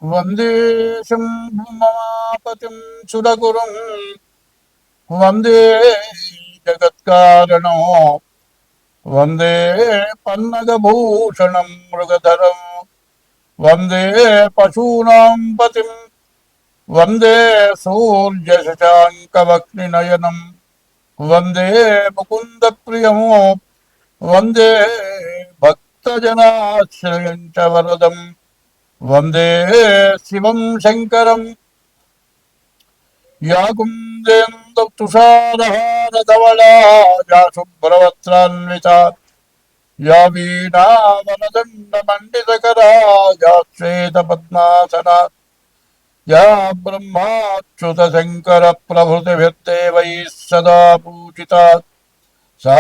వందే శంభుమాపతిం సురగురుం వందే జగత్కారణం వందే పన్నగభూషణం మృగధరం వందే పశూనాం పతిం వందే సూర్యశశాంకవక్నినయనం వందే ముకుందప్రియం వందే భక్తజనాశ్రయం చ వరదం వందే శివం శంకరం యా కుందేందుతుషారహారధవళా యా శుభ్రవస్త్రాన్వితా యా వీణావనదండమండితకరా యా శ్వేతపద్మాసనా యా బ్రహ్మాచ్యుతశంకర ప్రభృతిభిర్దేవైः సదా పూజితా सा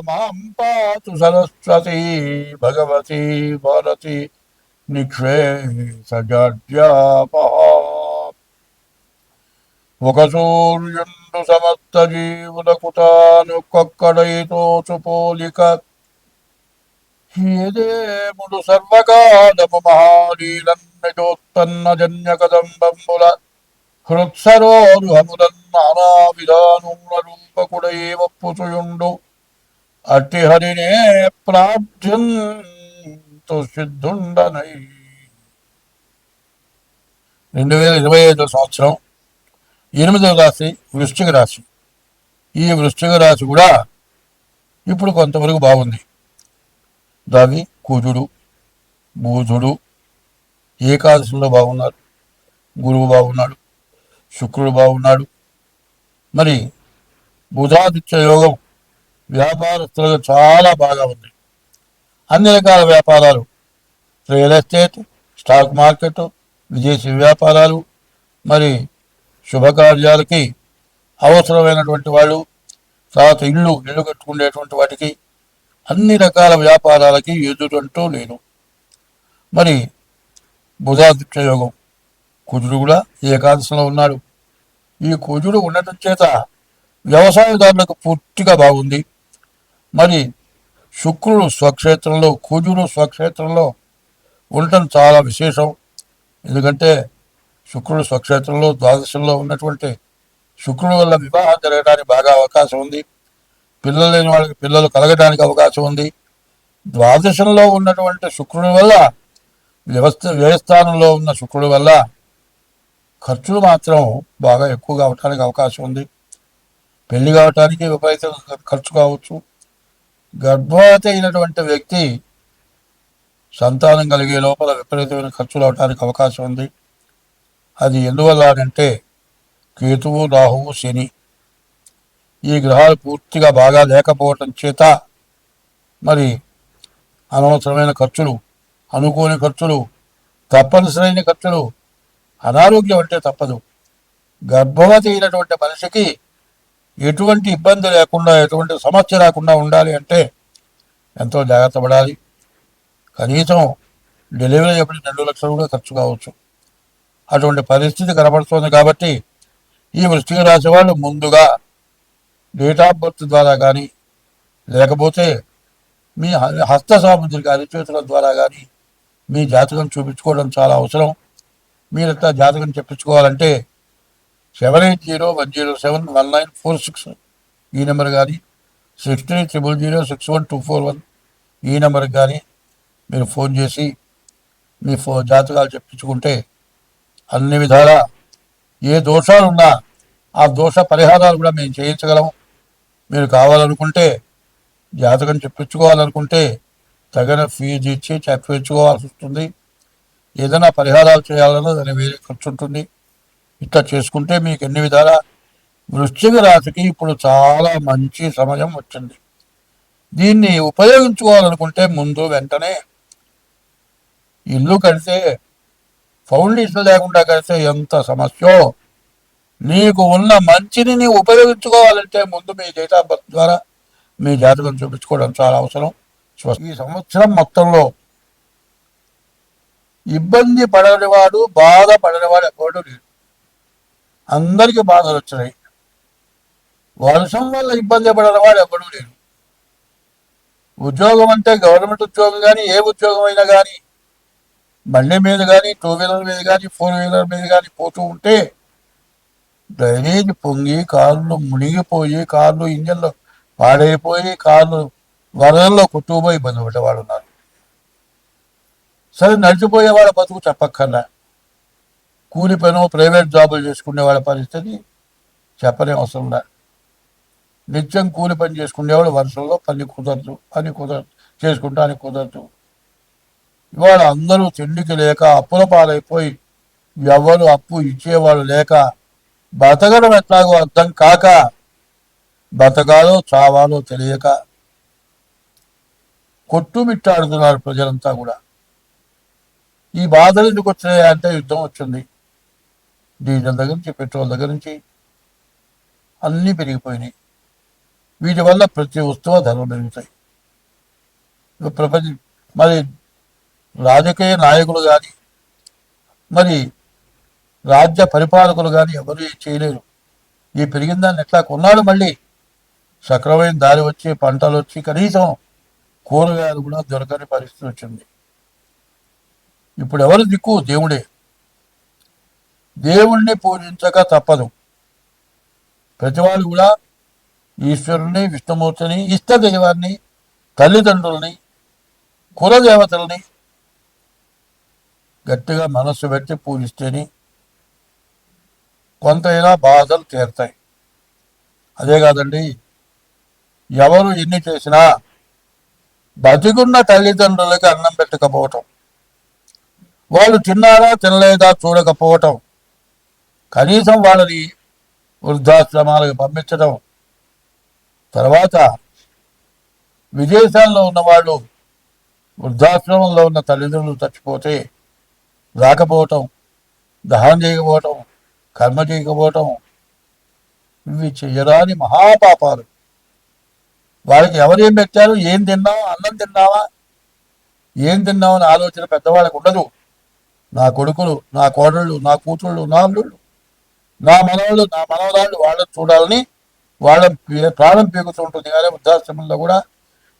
मां पातु सरस्वती भगवती भारती నిక్షేసజాడ్యాపహ. ఒక సూర్యుండు సమస్త జీవులకు తానొక్కడైతోచు పోలిక ఏదేముడు సర్వకాలము మహాలీలన్నజోత్పన్న జన్య కదంబంబుల హృత్సరోరుహములన్ నానా విధానముల రూపకుడై ఒప్పుచుయుండు అట్టి హరినే ప్రార్థ్యంతు సిద్ధుండనై. 2025 సంవత్సరం 8వ రాశి వృశ్చిక రాశి. ఈ వృశ్చిక రాశి కూడా ఇప్పుడు కొంతవరకు బాగుంది. రవి, కుజుడు, బుధుడు ఏకాదశిలో బాగున్నారు, గురువు బాగున్నాడు, శుక్రుడు బాగున్నాడు. మరి బుధాదిత్య యోగం వ్యాపారస్తులకు చాలా బాగా ఉంది. అన్ని రకాల వ్యాపారాలు, రియల్ ఎస్టేట్, స్టాక్ మార్కెట్, విదేశీ వ్యాపారాలు, మరి శుభకార్యాలకి అవసరమైనటువంటి వాళ్ళు, తర్వాత ఇల్లు కట్టుకునేటువంటి వాటికి అన్ని రకాల వ్యాపారాలకి ఎదురంటూ లేదు. మరి బుధాదిత్య యోగం, కుజుడు కూడా ఏకాదశిలో ఉన్నాడు. ఈ కుజుడు ఉండటం చేత వ్యవసాయదారులకు పూర్తిగా బాగుంది. మరి శుక్రుడు స్వక్షేత్రంలో, కుజుడు స్వక్షేత్రంలో ఉండటం చాలా విశేషం. ఎందుకంటే శుక్రుడు స్వక్షేత్రంలో ద్వాదశంలో ఉన్నటువంటి శుక్రుడు వల్ల వివాహం జరగడానికి బాగా అవకాశం ఉంది. పిల్లలు లేని వాళ్ళకి పిల్లలు కలగడానికి అవకాశం ఉంది. ద్వాదశంలో ఉన్నటువంటి శుక్రుడి వల్ల, వ్యయస్థానంలో ఉన్న శుక్రుడి వల్ల ఖర్చులు మాత్రం బాగా ఎక్కువగా అవటానికి అవకాశం ఉంది. పెళ్లి కావటానికి విపరీత ఖర్చు కావచ్చు. గర్భవతి అయినటువంటి వ్యక్తి సంతానం కలిగే లోపల విపరీతమైన ఖర్చులు అవటానికి అవకాశం ఉంది. అది ఎందువల్ల అంటే కేతువు, రాహువు, శని ఈ గ్రహాలు పూర్తిగా బాగా లేకపోవటం చేత మరి అనవసరమైన ఖర్చులు, అనుకోని ఖర్చులు, తప్పనిసరైన ఖర్చులు, అనారోగ్యం అంటే తప్పదు. గర్భవతి అయినటువంటి మనిషికి ఎటువంటి ఇబ్బంది లేకుండా, ఎటువంటి సమస్య రాకుండా ఉండాలి అంటే ఎంతో జాగ్రత్త పడాలి. కనీసం డెలివరీ ఎప్పుడు 2 లక్షలు కూడా ఖర్చు కావచ్చు. అటువంటి పరిస్థితి కనబడుతోంది. కాబట్టి ఈ వృశ్చిక రాశి వాళ్ళు ముందుగా డేట్ ఆఫ్ బర్త్ ద్వారా కానీ, లేకపోతే మీ హస్త సాముద్రిక అరిచేతుల ద్వారా కానీ మీ జాతకం చూపించుకోవడం చాలా అవసరం. మీరు ఎట్లా జాతకం చెప్పించుకోవాలంటే 7801071946 ఈ నెంబర్ కానీ, 6300061241 ఈ నెంబర్కి కానీ మీరు ఫోన్ చేసి మీ జాతకాలు చెప్పించుకుంటే అన్ని విధాలా ఏ దోషాలున్నా ఆ దోష పరిహారాలు కూడా మేము చేయించగలం. మీరు కావాలనుకుంటే, జాతకం చెప్పించుకోవాలనుకుంటే తగిన ఫీజు ఇచ్చి చెప్పించుకోవాల్సి వస్తుంది. ఏదైనా పరిహారాలు చేయాలన్నా దాని వేరే ఖర్చు ఉంటుంది. ఇట్లా చేసుకుంటే మీకు ఎన్ని విధాలా వృశ్చిక రాశికి ఇప్పుడు చాలా మంచి సమయం వచ్చింది. దీన్ని ఉపయోగించుకోవాలనుకుంటే ముందు వెంటనే ఇల్లు కడితే ఫౌండేషన్ లేకుండా కడితే ఎంత సమస్యో, నీకు ఉన్న మంచిని నీవు ఉపయోగించుకోవాలంటే ముందు మీ డేట్ ఆఫ్ బర్త్ ద్వారా మీ జాతకం చూపించుకోవడం చాలా అవసరం. ఈ సంవత్సరం మొత్తంలో ఇబ్బంది పడనివాడు, బాధపడనివాడు ఎవడు లేడు. అందరికీ బాధలు వచ్చినాయి. వర్షం వల్ల ఇబ్బంది పడనివాడు ఎవడూ లేడు. ఉద్యోగం అంటే గవర్నమెంట్ ఉద్యోగం కానీ, ఏ ఉద్యోగం అయినా కానీ బండి మీద కానీ, టూ వీలర్ మీద కానీ, ఫోర్ వీలర్ మీద కానీ పోతూ ఉంటే డ్రైనేజ్ పొంగి కార్లు మునిగిపోయి, కార్లు ఇంజన్లు పాడైపోయి, కార్లు వరదల్లో కొట్టుకుపోయి ఇబ్బంది పడ్డవాళ్ళు ఉన్నారు. సరే, నడిచిపోయే వాళ్ళ బతుకు చెప్పక్కర్లా. కూలి పను, ప్రైవేట్ జాబులు చేసుకునే వాళ్ళ పరిస్థితి చెప్పనే అవసరం లే. నిత్యం కూలి పని చేసుకునేవాళ్ళు వర్షంలో పని కుదరదు చేసుకుంటానికి కుదరదు. ఇవాళ అందరూ తిండికి లేక అప్పుల పాలైపోయి, ఎవరు అప్పు ఇచ్చేవాళ్ళు లేక బతకడం ఎట్లాగో అర్థం కాక, బతకాలో చావాలో తెలియక కొట్టుమిట్టాడుతున్నారు ప్రజలంతా కూడా. ఈ బాధలు ఎందుకు వచ్చినాయి అంటే యుద్ధం వచ్చింది. డీజిల్ దగ్గర నుంచి, పెట్రోల్ దగ్గర నుంచి అన్నీ పెరిగిపోయినాయి. వీటి వల్ల ప్రతి వస్తువు ధరలు పెరుగుతాయి. మరి రాజకీయ నాయకులు కానీ, మరి రాజ్య పరిపాలకులు కానీ ఎవరు చేయలేరు. ఈ పెరిగిన దాన్ని ఎట్లా కొన్నాడు? మళ్ళీ సక్రమైన దారి వచ్చి, పంటలు వచ్చి, కనీసం కూరగాయలు కూడా దొరకని పరిస్థితి వచ్చింది. ఇప్పుడు ఎవరు దిక్కు? దేవుడే. దేవుణ్ణి పూజించక తప్పదు. ప్రతివాళ్ళు కూడా ఈశ్వరుని, విష్ణుమూర్తిని, ఇష్ట దైవాన్ని, తల్లిదండ్రుల్ని, కులదేవతల్ని గట్టిగా మనస్సు పెట్టి పూజిస్తేనే కొంతైనా బాధలు తీరుతాయి. అదే కాదండి, ఎవరు ఎన్ని చేసినా బతికున్న తల్లిదండ్రులకి అన్నం పెట్టకపోవటం, వాళ్ళు తిన్నారా తినలేదా చూడకపోవటం, కనీసం వాళ్ళని వృద్ధాశ్రమాలకు పంపించడం, తర్వాత విదేశాల్లో ఉన్నవాళ్ళు వృద్ధాశ్రమంలో ఉన్న తల్లిదండ్రులు చచ్చిపోతే రాకపోవటం, దహనం చేయకపోవటం, కర్మ చేయకపోవటం, ఇవి చెయ్యరాని మహాపాపాలు. వాళ్ళకి ఎవరేం పెట్టారు? ఏం తిన్నావా? అన్నం తిన్నావా? ఏం తిన్నామని ఆలోచన పెద్దవాళ్ళకు ఉండదు. నా కొడుకులు, నా కోడళ్ళు, నా కూతుళ్ళు, నా అల్లుళ్ళు, నా మనవాళ్ళు, నా మనవరాళ్ళు వాళ్ళని చూడాలని వాళ్ళ ప్రాణం పీకుతుంటుంది. కానీ వృద్ధాశ్రమంలో కూడా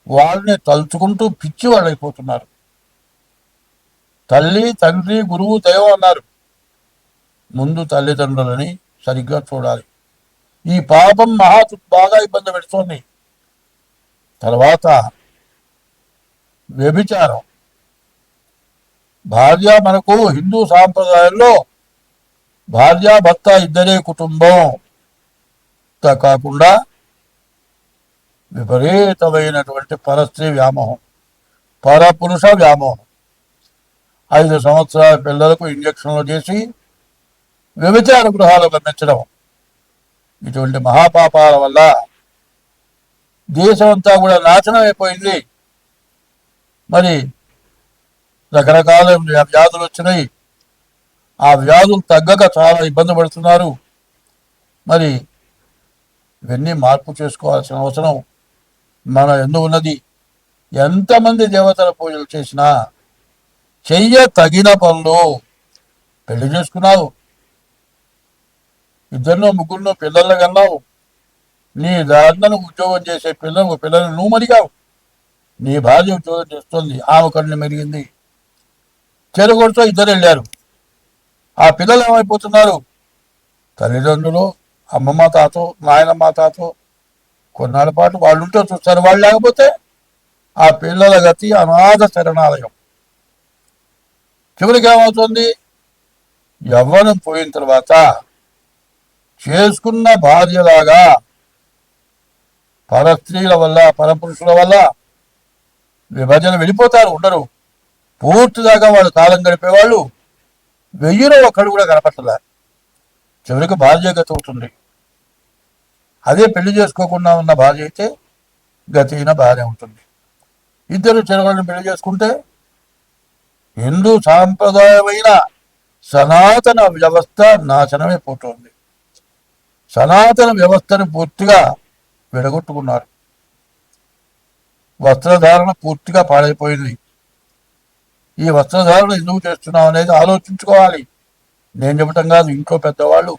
వాళ్ళని తలుచుకుంటూ పిచ్చి వాళ్ళు అయిపోతున్నారు. తల్లి, తండ్రి, గురువు, దైవం అన్నారు. ముందు తల్లిదండ్రులని సరిగ్గా చూడాలి. ఈ పాపం బాగా ఇబ్బంది పెడుతోంది. తర్వాత వ్యభిచారం. భార్య, మనకు హిందూ సాంప్రదాయంలో భార్యాభర్త ఇద్దరే కుటుంబం కాకుండా విపరీతమైనటువంటి పరస్త్రీ వ్యామోహం, పరపురుష వ్యామోహం. 5 సంవత్సరాల పిల్లలకు ఇంజక్షన్లు చేసి వ్యభిచార గృహాలు పంపించడం, ఇటువంటి మహాపాపాల వల్ల దేశం అంతా కూడా నాశనం అయిపోయింది. మరి రకరకాల వ్యాధులు వచ్చినాయి. ఆ వ్యాధులు తగ్గక చాలా ఇబ్బంది పడుతున్నారు. మరి ఇవన్నీ మార్పు చేసుకోవాల్సిన అవసరం మన ఎందుకు ఉన్నది. ఎంతమంది దేవతల పూజలు చేసినా చెయ్య తగిన పనులు. పెళ్లి చేసుకున్నావు, 2 3 పిల్లలు కన్నావు, నీ దాంట్లో ఉద్యోగం చేసే పిల్లలు నువ్వు మరిగావు, నీ భార్య ఉద్యోగం చేస్తుంది, ఆమె కన్ను మెరిగింది, చెరుగొడుతో 2 వెళ్ళారు. ఆ పిల్లలు ఏమైపోతున్నారు? తల్లిదండ్రులు, అమ్మమ్మ తాతో, నాయనమ్మ తాతో కొన్నాళ్ళ పాటు వాళ్ళు ఉంటే చూస్తారు. వాళ్ళు లేకపోతే ఆ పిల్లల గతి అనాథ శరణాలయం. చివరికి ఏమవుతుంది? యవ్వనం పోయిన తర్వాత చేసుకున్న భార్యలాగా పరస్త్రీల వల్ల, పరపురుషుల వల్ల విభజన వెళ్ళిపోతారు. ఉండరు. పూర్తిదాకా వాళ్ళు కాలం గడిపేవాళ్ళు 1000లో ఒక్కడు కూడా కనపట్టలే. చివరికి భార్య గతి అవుతుంది. అదే పెళ్లి చేసుకోకుండా ఉన్న భార్య అయితే గతి అయిన భార్య ఉంటుంది. ఇద్దరు చెరగలను పెళ్లి చేసుకుంటే హిందూ సాంప్రదాయమైన సనాతన వ్యవస్థ నాశనమైపోతుంది. సనాతన వ్యవస్థను పూర్తిగా విడగొట్టుకున్నారు. వస్త్రధారణ పూర్తిగా పాడైపోయింది. ఈ వస్త్రధారణ ఎందుకు చేస్తున్నాం అనేది ఆలోచించుకోవాలి. నేను చెప్పటం కాదు, ఇంట్లో పెద్దవాళ్ళు